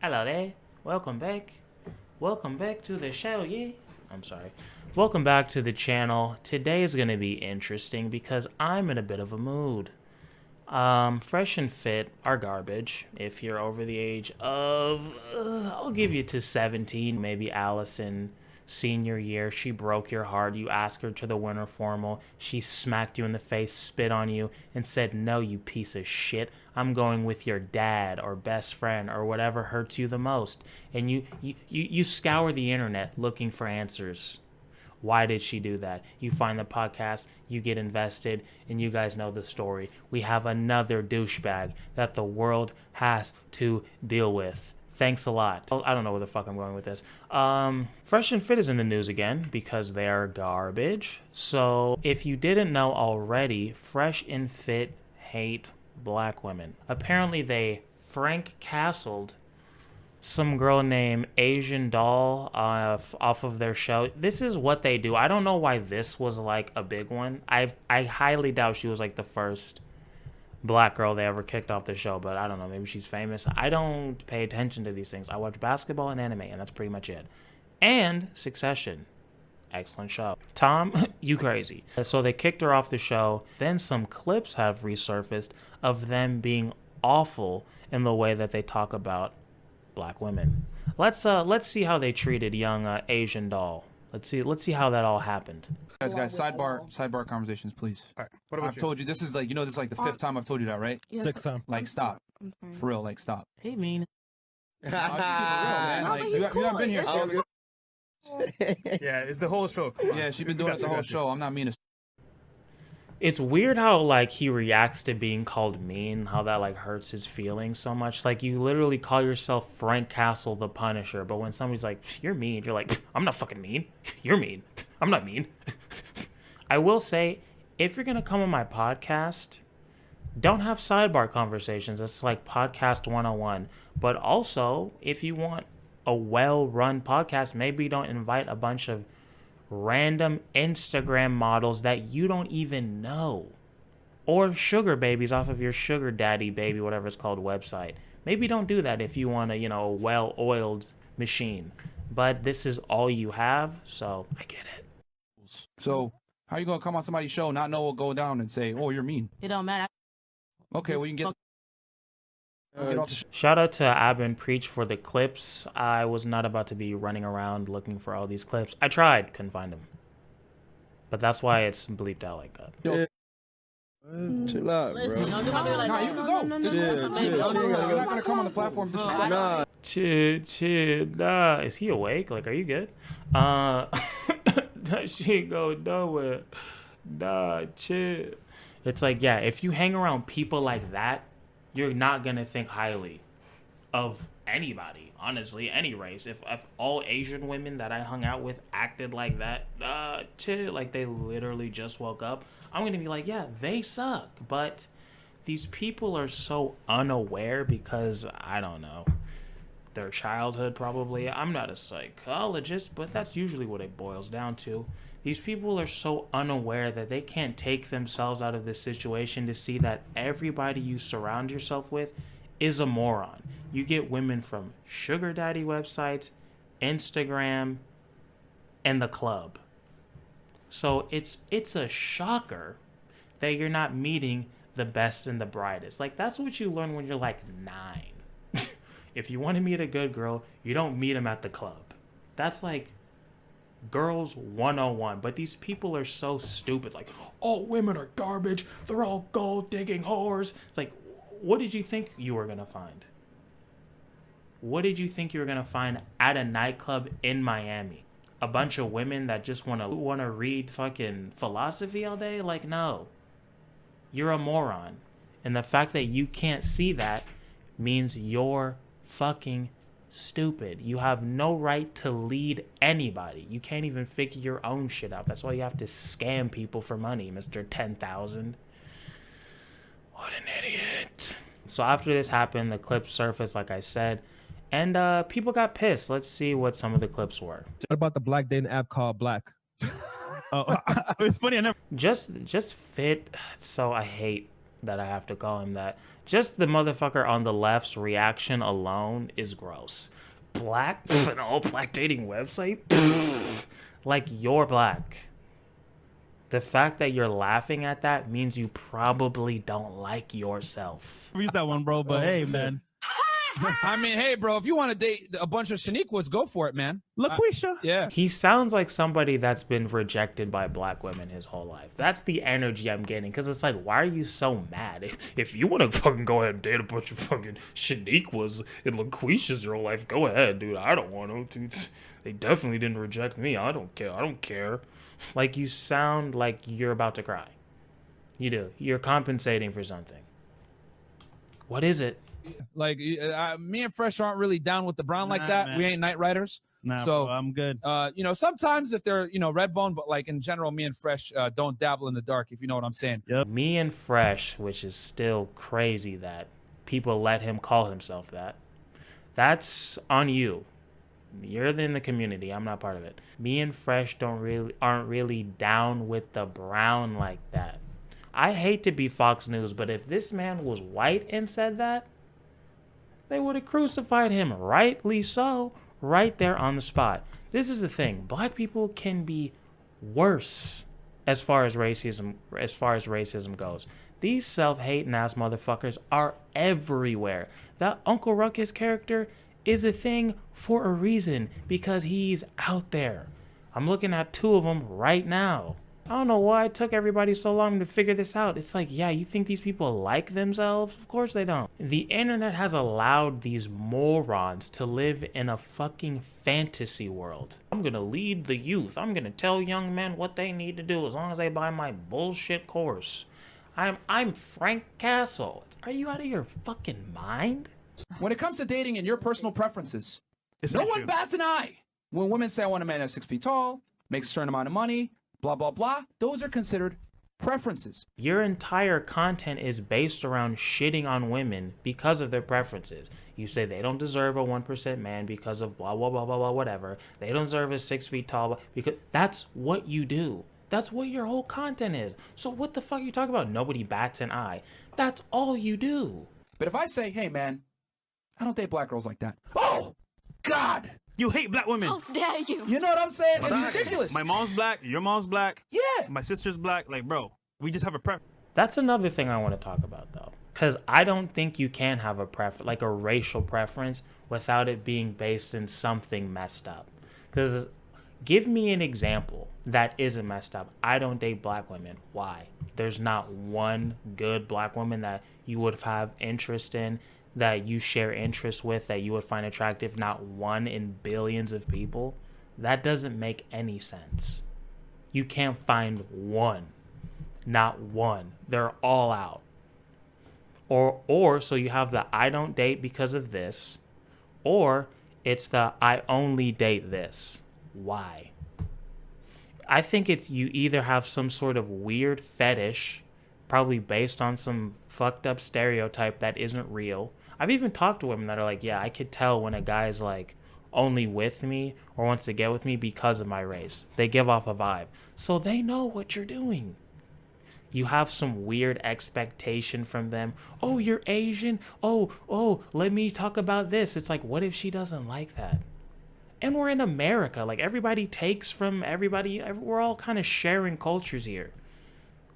Hello there. Welcome back. Welcome back to the show, yeah? I'm sorry. Welcome back to the channel. Today is going to be interesting because I'm in a bit of a mood. Fresh and Fit are garbage. If you're over the age of, I'll give you to 17, maybe Allison, senior year, she broke your heart. You asked her to the winter formal. She smacked you in the face, spit on you, and said, "No, you piece of shit. I'm going with your dad or best friend or whatever hurts you the most." And you scour the internet looking for answers. Why did she do that? You find the podcast, you get invested, and you guys know the story. We have another douchebag that the world has to deal with. Thanks a lot. I don't know where the fuck I'm going with this. Fresh and Fit is in the news again because they are garbage. So if you didn't know already, Fresh and Fit hate black women. Apparently they Frank Castled some girl named Asian Doll off of their show. This is what they do. I don't know why this was like a big one. I highly doubt she was like the first black girl they ever kicked off the show, but I don't know. Maybe she's famous. I don't pay attention to these things. I watch basketball and anime, and that's pretty much it. And Succession. Excellent show. Tom, you crazy. So they kicked her off the show. Then some clips have resurfaced of them being awful in the way that they talk about black women. Let's see how they treated young Asian Doll. Let's see how that all happened. Guys, sidebar conversations, please. All right. What about I've told you this is like, this is like the fifth time I've told you that, right? you? Sixth time. Like, stop. For real, like, stop. Hey, mean. I'll just keep it real, man. No, Like, but you he's haven't been here. cool. So Yeah, it's the whole show. Come on. yeah, she's been doing it the whole show. I'm not mean as. It's weird how like he reacts to being called mean, how that like hurts his feelings so much. Like you literally call yourself Frank Castle the Punisher, but when somebody's like, "You're mean," you're like, "I'm not fucking mean. You're mean. I'm not mean." I will say, if you're gonna come on my podcast, don't have sidebar conversations. It's like podcast 101. But also, if you want a well-run podcast, maybe don't invite a bunch of random Instagram models that you don't even know, or sugar babies off of your sugar daddy baby, whatever it's called, website. Maybe don't do that if you want a well-oiled machine. But this is all you have, so I get it. So, how you gonna come on somebody's show, not know what'll go down, and say, "Oh, you're mean"? It don't matter. Okay, well you can get off the Shout out to Abin Preach for the clips. I was not about to be running around looking for all these clips. I tried, couldn't find them. But that's why it's bleeped out like that. Chill out, bro. Listen, don't do my baby like Nah, that. you can go. No, Chill. You're not gonna come on the platform disrespect. Nah. Chill, nah. Is he awake? Like, are you good? That shit go nowhere. Nah, chill. It's like, yeah, if you hang around people like that, you're not gonna think highly of anybody, honestly, any race. If all Asian women that I hung out with acted like that, chill, like they literally just woke up, I'm gonna be like, yeah, they suck. But these people are so unaware because, I don't know, their childhood probably. I'm not a psychologist, but that's usually what it boils down to. These people are so unaware that they can't take themselves out of this situation to see that everybody you surround yourself with is a moron. You get women from sugar daddy websites, Instagram, and the club. So it's a shocker that you're not meeting the best and the brightest. Like, that's what you learn when you're like 9. If you want to meet a good girl, you don't meet them at the club. That's like Girls 101. But these people are so stupid. Like, all women are garbage. They're all gold digging whores. It's like, what did you think you were going to find? What did you think you were going to find at a nightclub in Miami? A bunch of women that just want to read fucking philosophy all day? Like, no. You're a moron. And the fact that you can't see that means you're fucking stupid. You have no right to lead anybody. You can't even figure your own shit out. That's why you have to scam people for money, Mr. 10,000. What an idiot. So after this happened, the clips surfaced, like I said, and people got pissed. Let's see what some of the clips were. What about the black dating app called Black? It's funny. I never. Just Fit. So I hate that I have to call him that. Just the motherfucker on the left's reaction alone is gross. Black? An all-black dating website? Like, you're black. The fact that you're laughing at that means you probably don't like yourself. Read that one, bro, but hey, man. I mean, hey, bro, if you want to date a bunch of Shaniquas, go for it, man. LaQuisha. Yeah. He sounds like somebody that's been rejected by black women his whole life. That's the energy I'm getting. Because it's like, why are you so mad? If you want to fucking go ahead and date a bunch of fucking Shaniquas and LaQuishas your life, go ahead, dude. I don't want to. They definitely didn't reject me. I don't care. I don't care. Like, you sound like you're about to cry. You do. You're compensating for something. What is it? Like, me and Fresh aren't really down with the brown like Nah, that. man. We ain't Night Riders. Nah, So, bro, I'm good. Sometimes if they're, Redbone, but like in general, me and Fresh don't dabble in the dark, if you know what I'm saying. Yep. Me and Fresh, which is still crazy that people let him call himself that. That's on you. You're in the community. I'm not part of it. Me and Fresh aren't really down with the brown like that. I hate to be Fox News, but if this man was white and said that, they would have crucified him, rightly so, right there on the spot. This is the thing. Black people can be worse as far as racism goes. These self-hating ass motherfuckers are everywhere. That Uncle Ruckus character is a thing for a reason, because he's out there. I'm looking at 2 of them right now. I don't know why it took everybody so long to figure this out. It's like, yeah, you think these people like themselves? Of course they don't. The internet has allowed these morons to live in a fucking fantasy world. I'm gonna lead the youth. I'm gonna tell young men what they need to do as long as they buy my bullshit course. I'm Frank Castle. Are you out of your fucking mind? When it comes to dating and your personal preferences, It's no not one true. bats an eye. When women say, I want a man that's 6 feet tall, makes a certain amount of money, blah, blah, blah, those are considered preferences. Your entire content is based around shitting on women because of their preferences. You say they don't deserve a 1% man because of blah, blah, blah, blah, blah, whatever. They don't deserve a 6 feet tall because that's what you do. That's what your whole content is. So what the fuck are you talking about? Nobody bats an eye. That's all you do. But if I say, hey, man, I don't date black girls like that. Oh, God. You hate black women. How dare you? You know what I'm saying? It's ridiculous. My mom's black. Your mom's black. Yeah. My sister's black. Like, bro, we just have a preference. That's another thing I want to talk about, though. Because I don't think you can have like a racial preference without it being based in something messed up. Because give me an example that isn't messed up. I don't date black women. Why? There's not one good black woman that you would have interest in, that you share interests with, that you would find attractive. Not one in billions of people. That doesn't make any sense. You can't find one. Not one. They're all out. Or so you have the I don't date because of this, or it's the I only date this. Why? I think it's you either have some sort of weird fetish, probably based on some fucked up stereotype that isn't real. I've even talked to women that are like, yeah, I could tell when a guy's like only with me or wants to get with me because of my race. They give off a vibe. So they know what you're doing. You have some weird expectation from them. Oh, you're Asian? Oh, let me talk about this. It's like, what if she doesn't like that? And we're in America. Like, everybody takes from everybody. We're all kind of sharing cultures here.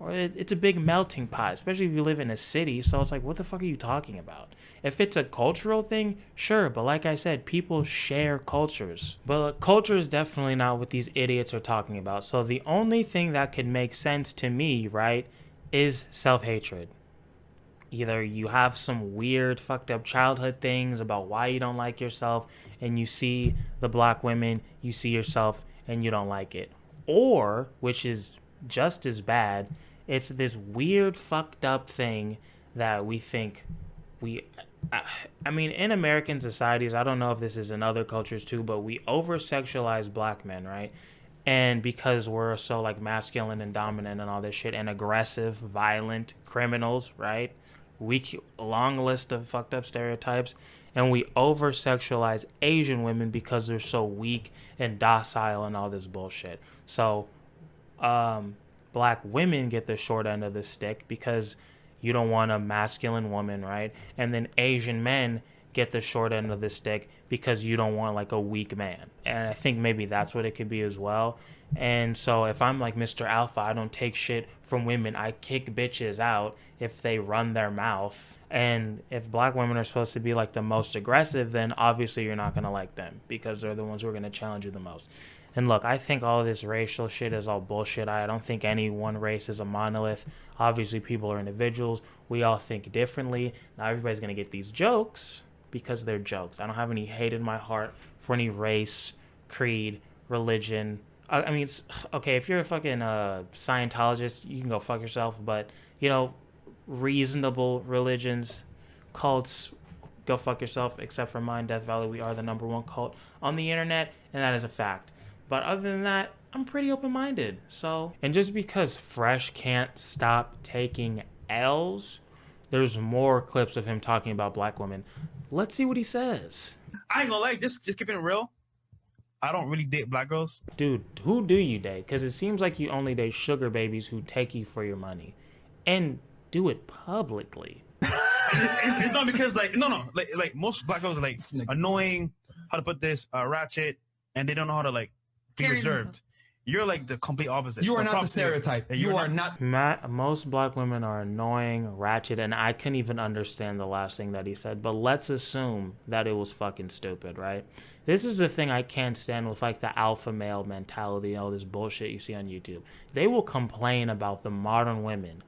Or it's a big melting pot, especially if you live in a city. So it's like, what the fuck are you talking about? If it's a cultural thing, sure. But like I said, people share cultures. But culture is definitely not what these idiots are talking about. So the only thing that could make sense to me, right, is self-hatred. Either you have some weird fucked up childhood things about why you don't like yourself, and you see the black women, you see yourself, and you don't like it. Or, which is just as bad, it's this weird fucked up thing that we think I mean, in American societies, I don't know if this is in other cultures too, but we over-sexualize black men, right? And because we're so like masculine and dominant and all this shit and aggressive, violent criminals, right? A long list of fucked up stereotypes. And we over-sexualize Asian women because they're so weak and docile and all this bullshit. So, black women get the short end of the stick because you don't want a masculine woman, right? And then Asian men get the short end of the stick because you don't want like a weak man. And I think maybe that's what it could be as well. And so if I'm like Mr. Alpha, I don't take shit from women. I kick bitches out if they run their mouth. And if black women are supposed to be like the most aggressive, then obviously you're not going to like them because they're the ones who are going to challenge you the most. And look, I think all this racial shit is all bullshit. I don't think any one race is a monolith. Obviously, people are individuals. We all think differently. Not everybody's going to get these jokes because they're jokes. I don't have any hate in my heart for any race, creed, religion. I mean, it's, okay, if you're a fucking Scientologist, you can go fuck yourself. But, you know, reasonable religions, cults, go fuck yourself. Except for mine, Death Valley, we are the #1 cult on the internet, and that is a fact. But other than that, I'm pretty open-minded. So, and just because Fresh can't stop taking L's, there's more clips of him talking about black women. Let's see what he says. I ain't gonna lie, just keeping it real. I don't really date black girls. Dude, who do you date? Because it seems like you only date sugar babies who take you for your money. And do it publicly. It's not because, like, no. Like most black girls are, like, annoying, how to put this, ratchet, and they don't know how to, like, be reserved. You're, like, the complete opposite. You are not the stereotype. You are not. Most black women are annoying, ratchet, and I couldn't even understand the last thing that he said. But let's assume that it was fucking stupid, right? This is the thing I can't stand with, like, the alpha male mentality and all this bullshit you see on YouTube. They will complain about the modern women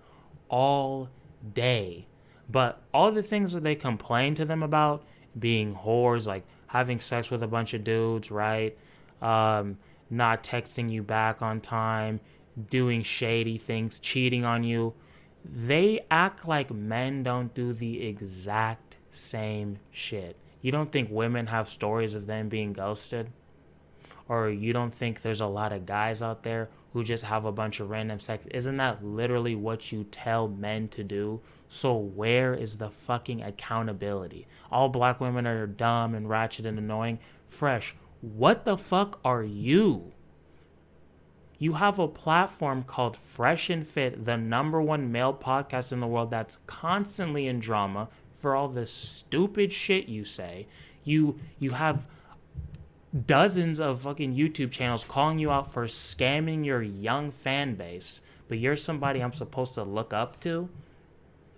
all day. But all the things that they complain to them about, being whores, like having sex with a bunch of dudes, right? Not texting you back on time, doing shady things, cheating on you. They act like men don't do the exact same shit. You don't think women have stories of them being ghosted? Or you don't think there's a lot of guys out there who just have a bunch of random sex? Isn't that literally what you tell men to do? So where is the fucking accountability? All black women are dumb and ratchet and annoying. Fresh, what the fuck are you? You have a platform called Fresh and Fit, the #1 male podcast in the world that's constantly in drama for all the stupid shit you say. You have dozens of fucking YouTube channels calling you out for scamming your young fan base, but you're somebody I'm supposed to look up to?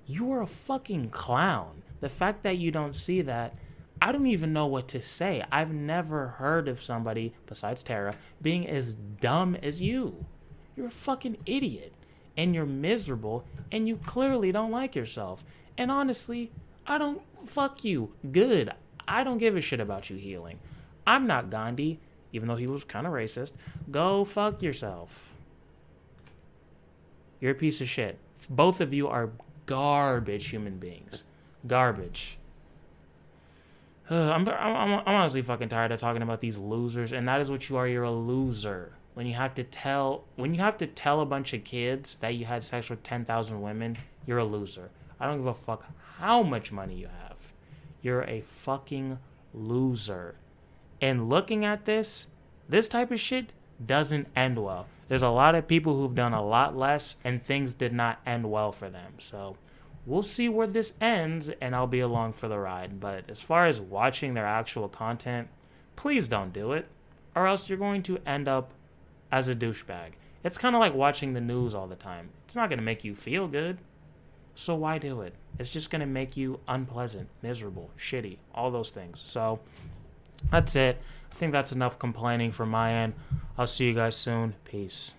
You are a fucking clown. The fact that you don't see that, I don't even know what to say. I've never heard of somebody, besides Tara, being as dumb as you. You're a fucking idiot, and you're miserable, and you clearly don't like yourself. And honestly, fuck you. Good. I don't give a shit about you healing. I'm not Gandhi, even though he was kind of racist. Go fuck yourself. You're a piece of shit. Both of you are garbage human beings. Garbage. I'm honestly fucking tired of talking about these losers, and that is what you are. You're a loser. When you have to tell a bunch of kids that you had sex with 10,000 women, you're a loser. I don't give a fuck how much money you have. You're a fucking loser. And looking at this type of shit doesn't end well. There's a lot of people who've done a lot less, and things did not end well for them. So we'll see where this ends, and I'll be along for the ride. But as far as watching their actual content, please don't do it, or else you're going to end up as a douchebag. It's kind of like watching the news all the time. It's not going to make you feel good, so why do it? It's just going to make you unpleasant, miserable, shitty, all those things. So that's it. I think that's enough complaining from my end. I'll see you guys soon. Peace.